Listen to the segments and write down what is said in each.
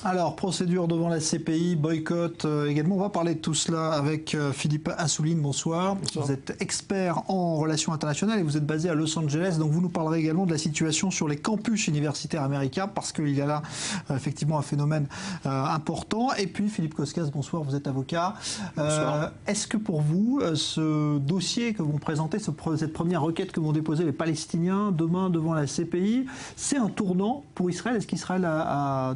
Alors, procédure devant la CPI, boycott également. On va parler de tout cela avec Philippe Assouline. Bonsoir. Bonsoir. Vous êtes expert en relations internationales et vous êtes basé à Los Angeles. Donc, vous nous parlerez également de la situation sur les campus universitaires américains parce qu'il y a là effectivement un phénomène important. Et puis, Philippe Koskas, bonsoir. Vous êtes avocat. Est-ce que pour vous, ce dossier que vont présenter, cette première requête que vont déposer les Palestiniens demain devant la CPI, c'est un tournant pour Israël? Est-ce qu'Israël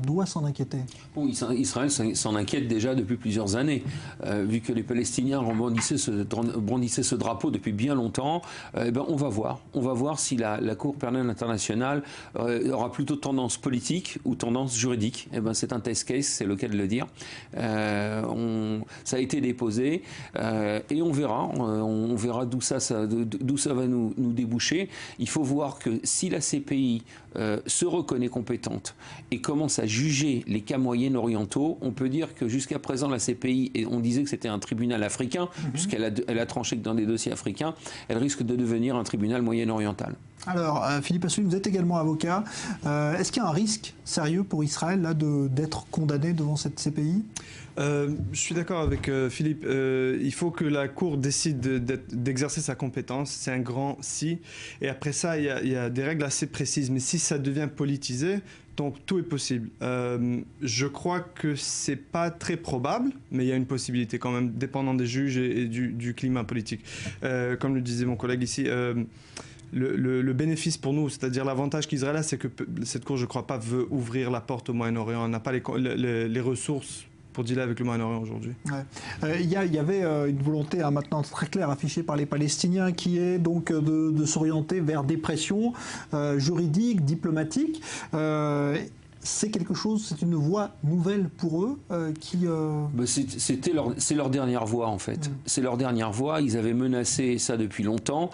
doit s'en inquiéter? Bon, Israël s'en inquiète déjà depuis plusieurs années, vu que les Palestiniens brandissaient ce drapeau depuis bien longtemps. On va voir si la Cour pénale internationale aura plutôt tendance politique ou tendance juridique. C'est un test case, c'est le cas de le dire. Ça a été déposé et on verra d'où ça va nous déboucher. Il faut voir que si la CPI se reconnaît compétente et commence à juger les cas moyen-orientaux, on peut dire que jusqu'à présent la CPI, et on disait que c'était un tribunal africain, puisqu'elle a tranché que dans des dossiers africains, elle risque de devenir un tribunal moyen-oriental. Alors, Philippe Assouline, vous êtes également avocat. Est-ce qu'il y a un risque sérieux pour Israël là d'être condamné devant cette CPI? Je suis d'accord avec Philippe. Il faut que la Cour décide d'exercer sa compétence. C'est un grand si. Et après ça, il y a des règles assez précises. Mais si ça devient politisé, donc tout est possible. Je crois que c'est pas très probable, mais il y a une possibilité quand même, dépendant des juges et du climat politique. Comme le disait mon collègue ici, le bénéfice pour nous, c'est-à-dire l'avantage qu'Israël a, c'est que cette Cour, je ne crois pas, veut ouvrir la porte au Moyen-Orient. On n'a pas les ressources pour dealer avec le Moyen-Orient aujourd'hui. Ouais. Il y avait une volonté maintenant très claire affichée par les Palestiniens qui est donc de s'orienter vers des pressions juridiques, diplomatiques. C'est quelque chose, c'est une voie nouvelle pour eux c'est leur dernière voie en fait. C'est leur dernière voie. Ils avaient menacé ça depuis longtemps.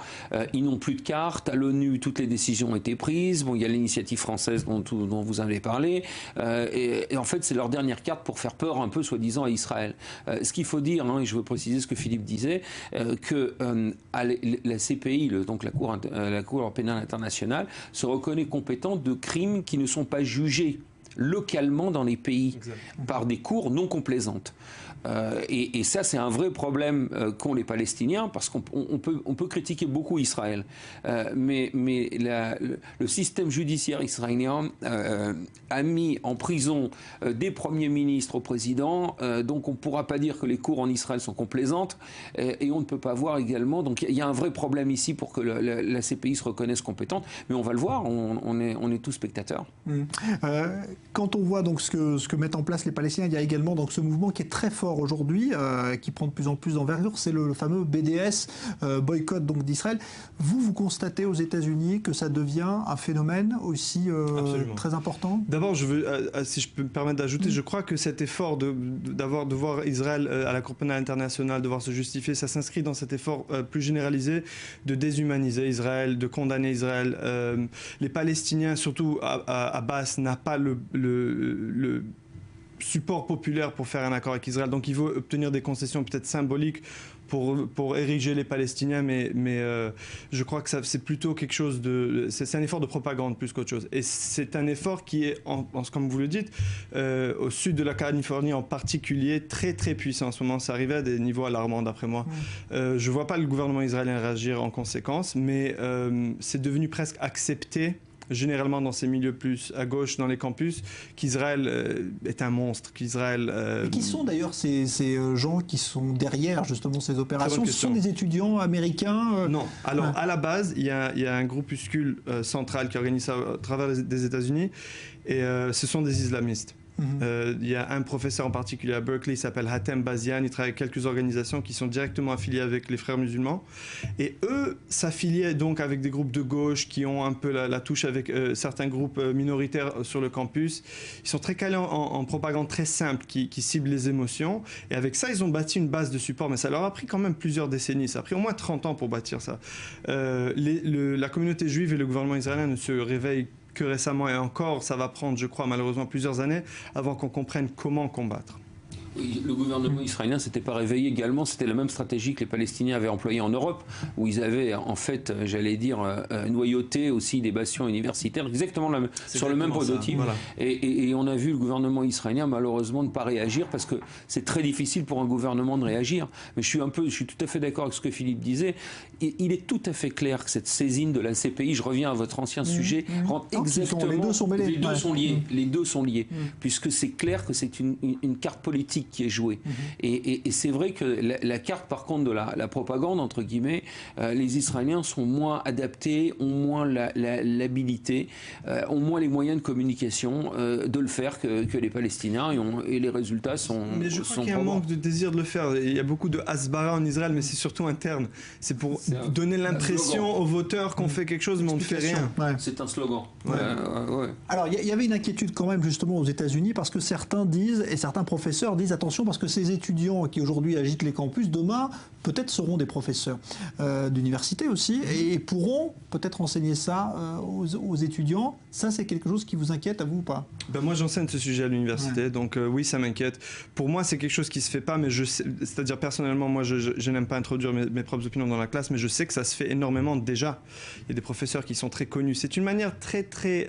Ils n'ont plus de carte. À l'ONU, toutes les décisions ont été prises. Bon, il y a l'initiative française dont vous avez parlé. Et en fait, c'est leur dernière carte pour faire peur un peu, soi-disant, à Israël. Ce qu'il faut dire, et je veux préciser ce que Philippe disait, que la CPI, donc la Cour pénale internationale, se reconnaît compétente de crimes qui ne sont pas jugés localement dans les pays par des cours non complaisantes. Et ça, c'est un vrai problème qu'ont les Palestiniens, parce qu'on peut critiquer beaucoup Israël. Mais le système judiciaire israélien a mis en prison des premiers ministres au président, donc on ne pourra pas dire que les cours en Israël sont complaisantes, et on ne peut pas voir également... Donc il y a un vrai problème ici pour que la CPI se reconnaisse compétente, mais on va le voir, on est tous spectateurs. Quand on voit donc ce que mettent en place les Palestiniens, il y a également donc ce mouvement qui est très fort aujourd'hui, qui prend de plus en plus d'envergure, c'est le fameux BDS, boycott donc d'Israël. Vous constatez aux États-Unis que ça devient un phénomène aussi très important? D'abord, si je peux me permettre d'ajouter, je crois que cet effort de voir Israël à la Cour pénale internationale, devoir se justifier, ça s'inscrit dans cet effort plus généralisé de déshumaniser Israël, de condamner Israël. Les Palestiniens, surtout Abbas, n'a pas le support populaire pour faire un accord avec Israël. Donc il veut obtenir des concessions peut-être symboliques pour ériger les Palestiniens, mais je crois que c'est plutôt quelque chose c'est un effort de propagande plus qu'autre chose. Et c'est un effort qui est, comme vous le dites, au sud de la Californie en particulier, très très puissant en ce moment. Ça arrivait à des niveaux alarmants d'après moi. Je ne vois pas le gouvernement israélien réagir en conséquence, mais c'est devenu presque accepté généralement dans ces milieux plus à gauche, dans les campus, qu'Israël est un monstre, qu'Israël... Et qui sont d'ailleurs ces gens qui sont derrière justement ces opérations? Ce sont des étudiants américains Non. Alors, à la base, il y a un groupuscule central qui organise ça à travers des États-Unis, et ce sont des islamistes. Il y a un professeur en particulier à Berkeley, il s'appelle Hatem Bazian, il travaille avec quelques organisations qui sont directement affiliées avec les frères musulmans, et eux s'affiliaient donc avec des groupes de gauche qui ont un peu la touche avec certains groupes minoritaires sur le campus. Ils sont très calés en propagande très simple qui cible les émotions, et avec ça ils ont bâti une base de support, mais ça leur a pris quand même plusieurs décennies, ça a pris au moins 30 ans pour bâtir ça. La communauté juive et le gouvernement israélien ne se réveillent que récemment, et encore ça va prendre, je crois, malheureusement plusieurs années avant qu'on comprenne comment combattre. Oui, le gouvernement israélien s'était pas réveillé également. C'était la même stratégie que les Palestiniens avaient employée en Europe, où ils avaient en fait, j'allais dire, noyauté aussi des bastions universitaires, exactement sur le même prototype. Voilà. Et on a vu le gouvernement israélien malheureusement ne pas réagir parce que c'est très difficile pour un gouvernement de réagir. Mais je suis tout à fait d'accord avec ce que Philippe disait. Il est tout à fait clair que cette saisine de la CPI, je reviens à votre ancien sujet, rend exactement. Les deux sont mêlés. Les deux sont liés. Les deux sont liés, puisque c'est clair que c'est une carte politique qui est jouée. Et c'est vrai que la carte, par contre, de la propagande, entre guillemets, les Israéliens sont moins adaptés, ont moins l'habilité, ont moins les moyens de communication de le faire que les Palestiniens, et les résultats sont. Mais je crois qu'il y a un manque de désir de le faire. Il y a beaucoup de hasbara en Israël, mais c'est surtout interne. C'est pour donner l'impression aux voteurs qu'on fait quelque chose, mais on ne fait rien. Ouais. C'est un slogan. Alors, il y avait une inquiétude quand même, justement, aux États-Unis, parce que certains disent, et certains professeurs disent, attention, parce que ces étudiants qui aujourd'hui agitent les campus, demain, peut-être seront des professeurs d'université aussi, et pourront peut-être enseigner ça aux étudiants. Ça, c'est quelque chose qui vous inquiète, à vous ou pas? Moi, j'enseigne ce sujet à l'université, donc oui, ça m'inquiète. Pour moi, c'est quelque chose qui se fait pas, mais c'est-à-dire personnellement, moi, je n'aime pas introduire mes propres opinions dans la classe, mais je sais que ça se fait énormément déjà. Il y a des professeurs qui sont très connus. C'est une manière très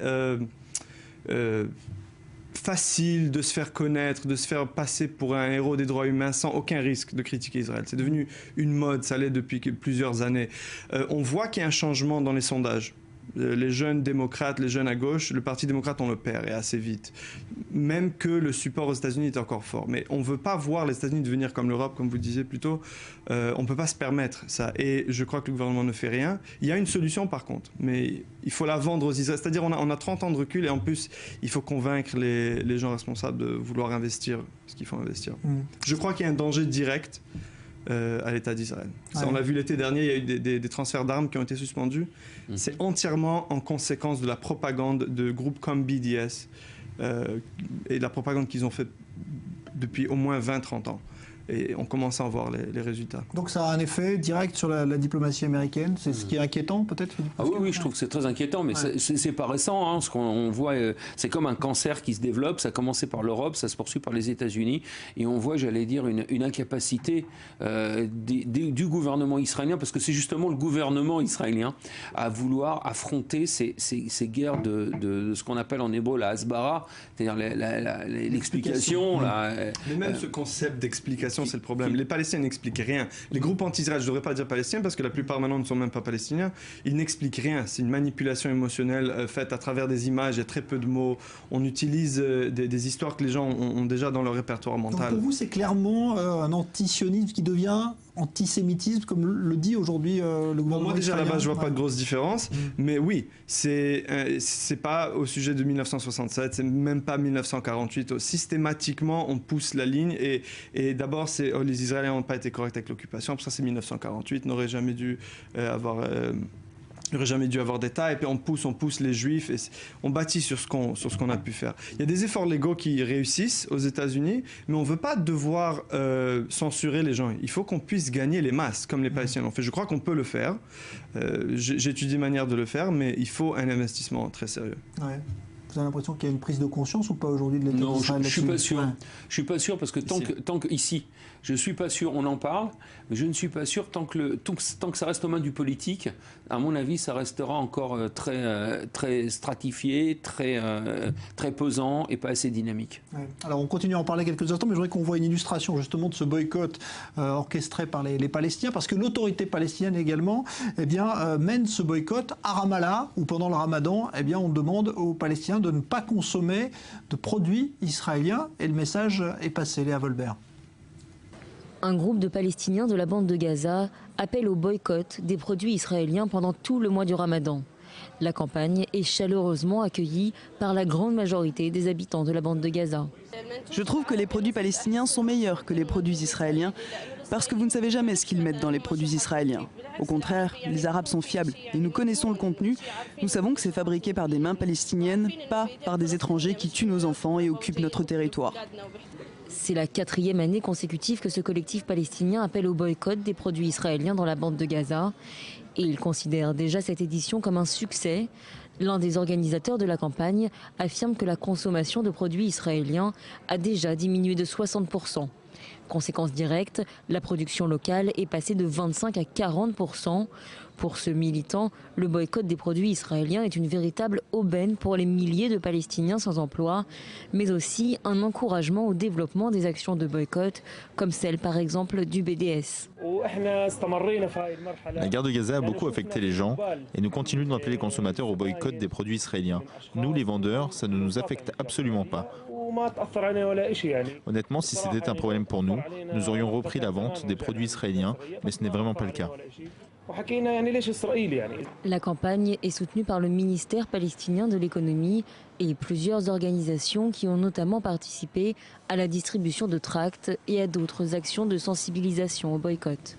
facile de se faire connaître, de se faire passer pour un héros des droits humains sans aucun risque de critiquer Israël. C'est devenu une mode, ça l'est depuis plusieurs années. On voit qu'il y a un changement dans les sondages. Les jeunes démocrates, les jeunes à gauche, le Parti démocrate, on le perd, et assez vite. Même que le support aux États-Unis est encore fort. Mais on ne veut pas voir les États-Unis devenir comme l'Europe, comme vous disiez plus tôt. On ne peut pas se permettre ça. Et je crois que le gouvernement ne fait rien. Il y a une solution, par contre, mais il faut la vendre aux Israéliens. C'est-à-dire on a 30 ans de recul, et en plus, il faut convaincre les gens responsables de vouloir investir ce qu'il faut investir. Je crois qu'il y a un danger direct à l'État d'Israël. On l'a vu l'été dernier, il y a eu des transferts d'armes qui ont été suspendus. C'est entièrement en conséquence de la propagande de groupes comme BDS et de la propagande qu'ils ont fait depuis au moins 20-30 ans. Et on commence à en voir les résultats. Donc ça a un effet direct sur la diplomatie américaine. C'est ce qui est inquiétant, peut-être? Oui, je trouve que c'est très inquiétant, mais c'est pas récent. Hein, ce qu'on voit, c'est comme un cancer qui se développe. Ça a commencé par l'Europe, ça se poursuit par les États-Unis, et on voit, j'allais dire, une incapacité du gouvernement israélien, parce que c'est justement le gouvernement israélien à vouloir affronter ces guerres de ce qu'on appelle en hébreu la hasbara, c'est-à-dire l'explication. Mais même ce concept d'explication, c'est le problème. Les Palestiniens n'expliquent rien. Les groupes anti-Israël, je ne devrais pas dire palestiniens parce que la plupart maintenant ne sont même pas palestiniens, ils n'expliquent rien. C'est une manipulation émotionnelle faite à travers des images, il y a très peu de mots. On utilise des histoires que les gens ont déjà dans leur répertoire mental. Donc pour vous, c'est clairement un antisionisme qui devient antisémitisme, comme le dit aujourd'hui le gouvernement. Moi déjà là-bas, je vois pas de grosse différence, mais oui, c'est pas au sujet de 1967, c'est même pas 1948. Systématiquement, on pousse la ligne et d'abord, les Israéliens n'ont pas été corrects avec l'occupation, pour ça c'est 1948, n'aurait jamais dû avoir d'État, et puis on pousse les Juifs, et on bâtit sur ce qu'on a pu faire. Il y a des efforts légaux qui réussissent aux États-Unis, mais on ne veut pas devoir censurer les gens. Il faut qu'on puisse gagner les masses, comme les Palestiniens l'ont fait. Je crois qu'on peut le faire. J'ai étudié manière de le faire, mais il faut un investissement très sérieux. Ouais. Vous avez l'impression qu'il y a une prise de conscience ou pas aujourd'hui de l'État d'Israël? Non, je suis pas sûr. Je suis pas sûr parce que tant que ici, je suis pas sûr. On en parle, mais je ne suis pas sûr tant que ça reste aux mains du politique. À mon avis, ça restera encore très stratifié, très pesant et pas assez dynamique. Ouais. Alors on continue à en parler quelques instants, mais je voudrais qu'on voit une illustration justement de ce boycott orchestré par les Palestiniens, parce que l'autorité palestinienne également, mène ce boycott à Ramallah, où pendant le Ramadan, on demande aux Palestiniens de ne pas consommer de produits israéliens, et le message est passé. Léa Volbert. Un groupe de Palestiniens de la bande de Gaza appelle au boycott des produits israéliens pendant tout le mois du Ramadan. La campagne est chaleureusement accueillie par la grande majorité des habitants de la bande de Gaza. Je trouve que les produits palestiniens sont meilleurs que les produits israéliens parce que vous ne savez jamais ce qu'ils mettent dans les produits israéliens. Au contraire, les Arabes sont fiables et nous connaissons le contenu. Nous savons que c'est fabriqué par des mains palestiniennes, pas par des étrangers qui tuent nos enfants et occupent notre territoire. C'est la 4e année consécutive que ce collectif palestinien appelle au boycott des produits israéliens dans la bande de Gaza. Et il considère déjà cette édition comme un succès. L'un des organisateurs de la campagne affirme que la consommation de produits israéliens a déjà diminué de 60%. Conséquence directe, la production locale est passée de 25 à 40%. Pour ce militant, le boycott des produits israéliens est une véritable aubaine pour les milliers de Palestiniens sans emploi, mais aussi un encouragement au développement des actions de boycott, comme celle par exemple du BDS. La guerre de Gaza a beaucoup affecté les gens et nous continuons d'appeler les consommateurs au boycott des produits israéliens. Nous, les vendeurs, ça ne nous affecte absolument pas. Honnêtement, si c'était un problème pour nous, nous aurions repris la vente des produits israéliens, mais ce n'est vraiment pas le cas. La campagne est soutenue par le ministère palestinien de l'économie et plusieurs organisations qui ont notamment participé à la distribution de tracts et à d'autres actions de sensibilisation au boycott.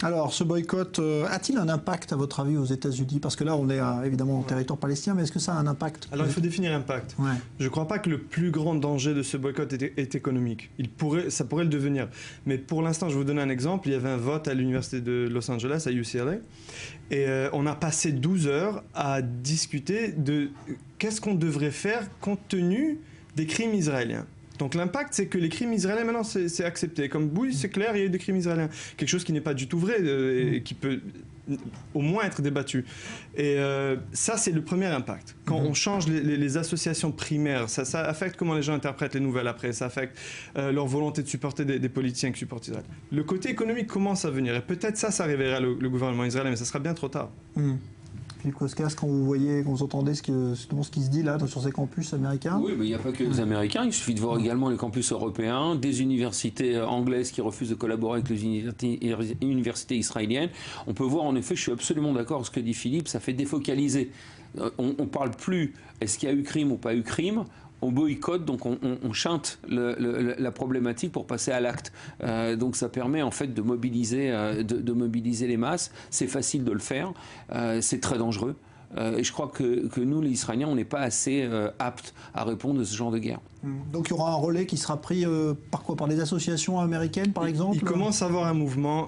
Alors, ce boycott a-t-il un impact, à votre avis, aux États-Unis? Parce que là, on est évidemment au territoire palestinien, mais est-ce que ça a un impact? Alors, il faut définir impact. Ouais. Je ne crois pas que le plus grand danger de ce boycott est économique. Ça pourrait le devenir. Mais pour l'instant, je vais vous donner un exemple. Il y avait un vote à l'université de Los Angeles, à UCLA, et on a passé 12 heures à discuter de qu'est-ce qu'on devrait faire compte tenu des crimes israéliens. Donc l'impact, c'est que les crimes israéliens, maintenant, c'est accepté. Comme oui, c'est clair, il y a eu des crimes israéliens. Quelque chose qui n'est pas du tout vrai et qui peut au moins être débattu. Et ça, c'est le premier impact. Quand on change les associations primaires, ça affecte comment les gens interprètent les nouvelles après, ça affecte leur volonté de supporter des politiciens qui supportent Israël. Le côté économique commence à venir. Et peut-être ça réveillera le gouvernement israélien, mais ça sera bien trop tard. Philippe Koskas, quand vous entendez ce qui se dit là sur ces campus américains? Oui, mais il n'y a pas que les Américains, il suffit de voir également les campus européens, des universités anglaises qui refusent de collaborer avec les universités israéliennes. On peut voir en effet, je suis absolument d'accord avec ce que dit Philippe, ça fait défocaliser. On ne parle plus, est-ce qu'il y a eu crime ou pas eu crime? On boycotte, donc on chante la problématique pour passer à l'acte. Donc ça permet en fait de mobiliser les masses. C'est facile de le faire, c'est très dangereux. Et je crois que nous, les Israéliens, on n'est pas assez aptes à répondre à ce genre de guerre. Donc il y aura un relais qui sera pris par quoi? Par des associations américaines, par exemple? Il commence à avoir un mouvement...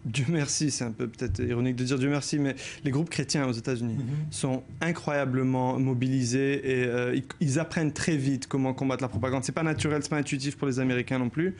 Dieu merci, c'est un peu peut-être ironique de dire Dieu merci, mais les groupes chrétiens aux États-Unis sont incroyablement mobilisés et ils apprennent très vite comment combattre la propagande. C'est pas naturel, c'est pas intuitif pour les Américains non plus.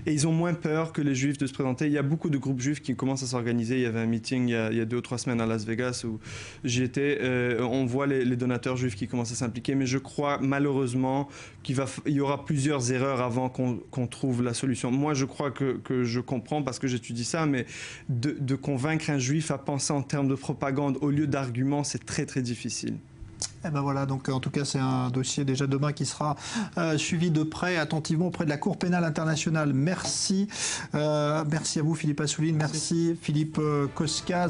Et ils ont moins peur que les Juifs de se présenter. Il y a beaucoup de groupes juifs qui commencent à s'organiser. Il y avait un meeting il y a 2 ou 3 semaines à Las Vegas où j'y étais. On voit les donateurs juifs qui commencent à s'impliquer, mais je crois malheureusement qu'il y aura plusieurs erreurs avant qu'on trouve la solution. Moi, je crois que je comprends parce que j'étudie ça, mais de convaincre un juif à penser en termes de propagande au lieu d'arguments, c'est très très difficile. Et ben voilà, donc en tout cas c'est un dossier déjà demain qui sera suivi de près, attentivement auprès de la Cour pénale internationale. Merci, merci à vous Philippe Assouline, merci Philippe Koskas.